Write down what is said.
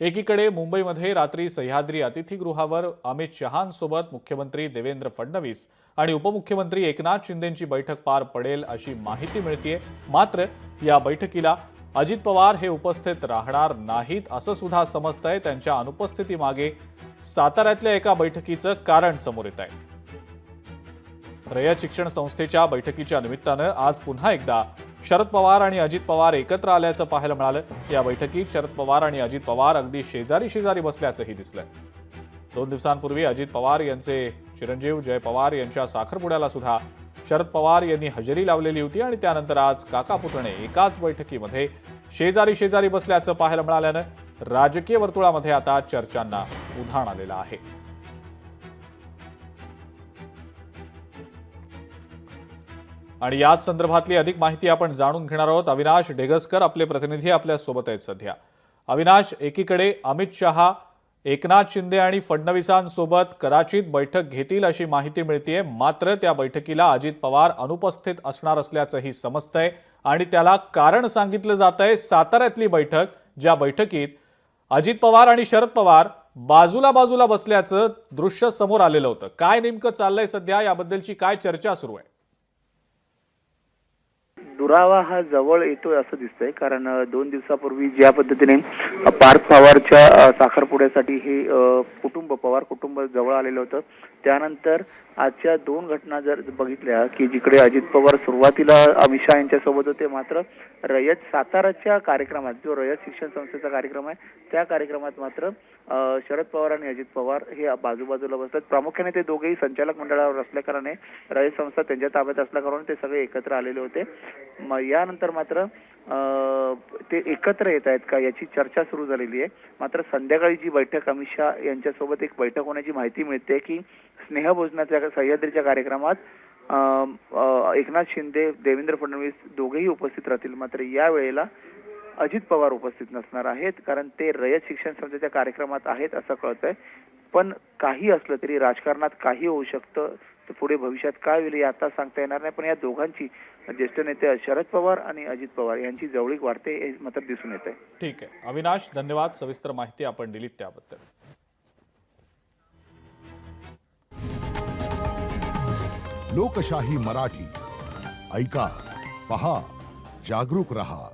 एकीकडे मुंबईमध्ये रात्री सह्याद्री अतिथीगृहावर अमित शहांसोबत मुख्यमंत्री देवेंद्र फडणवीस आणि उपमुख्यमंत्री एकनाथ शिंदेंची बैठक पार पडेल अशी माहिती मिळतेय। मात्र या बैठकीला अजित पवार हे उपस्थित राहणार नाहीत असं सुद्धा समजतंय। त्यांच्या अनुपस्थितीमागे साताऱ्यातल्या एका बैठकीचं कारण समोर येत आहे। रयत शिक्षण संस्थेच्या बैठकीच्या निमित्तानं आज पुन्हा एकदा शरद पवार आणि अजित पवार एकत्र आल्याचं पाहायला मिळालं। या बैठकीत शरद पवार आणि अजित पवार अगदी शेजारी बसल्याचंही दिसलंय। 2 दिवसांपूर्वी अजित पवार यांचे चिरंजीव जय पवार यांच्या साखरपुड्याला सुद्धा शरद पवार यांनी हजेरी लावलेली होती आणि त्यानंतर आज काका पुतणे एकाच बैठकीमध्ये शेजारी बसल्याचं पाहायला मिळाल्यानं राजकीय वर्तुळामध्ये आता चर्चांना उधाण आलेलं आहे। आणि याच संदर्भातली अधिक माहिती आपण जाणून घेणार आहोत। अविनाश डेगसकर आपले प्रतिनिधी आपल्या सोबत आहेत सध्या। अविनाश, एकीकडे अमित शहा एकनाथ शिंदे आणि फडणवीसांसोबत कदाचित बैठक घेतील अशी माहिती मिळतेय। मात्र त्या बैठकीला अजित पवार अनुपस्थित असणार असल्याचंही समजतंय आणि त्याला कारण सांगितलं जातंय साताऱ्यातली बैठक, ज्या बैठकीत अजित पवार आणि शरद पवार बाजूला बसल्याचं दृश्य समोर आलेलं होतं। काय नेमकं चाललंय सध्या, याबद्दलची काय चर्चा सुरू आहे? दुरावा हा जवळ येतोय असं दिसतंय, कारण 2 दिवसापूर्वी ज्या पद्धतीने पार्थ पवारच्या साखरपुड्यासाठी हे पवार कुटुंब जवळ आलेलं होतं, त्यानंतर आजच्या 2 घटना जर बघितल्या की जिकडे अजित पवार सुरुवातीला अमित शहा यांच्यासोबत होते, मात्र रयत साताराच्या कार्यक्रमात, जो रयत शिक्षण संस्थेचा कार्यक्रम आहे, त्या कार्यक्रमात मात्र शरद पवार आणि अजित पवार हे बाजूला बसतात। प्रामुख्याने ते दोघेही संचालक मंडळावर असल्या कारणाने रयत संस्था त्यांच्या ताब्यात असल्या कारणाने ते सगळे एकत्र आलेले होते। यानंतर मात्र ते एकत्र येत आहेत का याची चर्चा सुरू झालेली आहे। मात्र संध्याकाळी जी बैठक अमित शहा यांच्यासोबत एक बैठक होण्याची माहिती मिळते की स्नेहभोजनाच्या सह्याद्रीच्या कार्यक्रमात एकनाथ शिंदे, देवेंद्र फडणवीस दोघेही उपस्थित राहतील। मात्र या वेळेला अजित पवार उपस्थित नसणार आहेत, कारण ते रयत शिक्षण संस्थेच्या कार्यक्रमात आहेत असं कळतंय। पण काही असलं तरी राजकारणात काही होऊ शकतं, तर पुढे भविष्यात काय होईल आता सांगता येणार नाही। पण या दोघांची, ज्येष्ठ नेते शरद पवार आणि अजित पवार यांची जवळीक वाढते हे मात्र दिसून येते। ठीक आहे अविनाश, धन्यवाद सविस्तर माहिती आपण दिलीत त्याबद्दल। लोकशाही मराठी ऐका, पहा, जागरूक रहा।